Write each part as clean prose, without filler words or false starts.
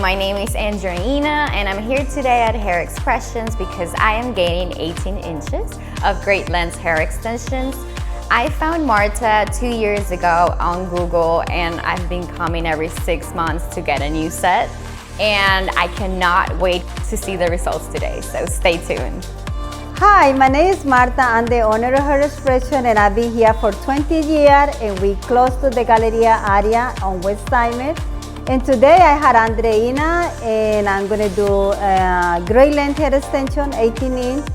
my name is Andreina and I'm here today at Hair Xpressions because I am gaining 18 inches of great lengths hair extensions. I found Marta 2 years ago on Google and I've been coming every 6 months to get a new set, and I cannot wait to see the results today, so stay tuned. Hi, my name is Marta. I'm the owner of Hair Xpressions and I've been here for 20 years, and we close to the Galleria area on West Diamond. And today I had Andreina and I'm gonna do a great length hair extension, 18 inch.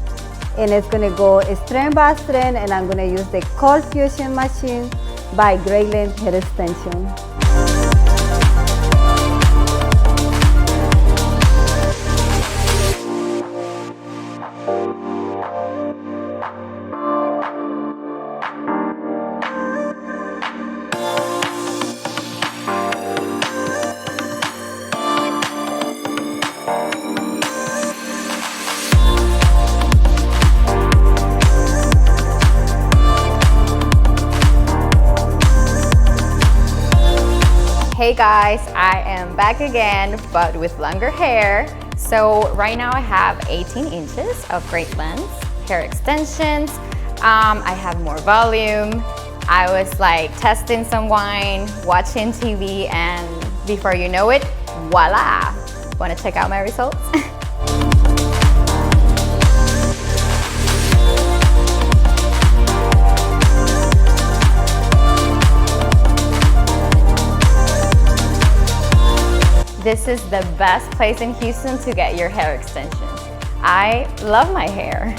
And it's gonna go strand by strand, and I'm gonna use the cold fusion machine by Great Length's hair extension. Hey guys, I am back again, but with longer hair. So right now I have 18 inches of great lengths hair extensions. I have more volume. I was like testing some wine, watching TV, and before you know it, voila! Want to check out my results? This is the best place in Houston to get your hair extensions. I love my hair.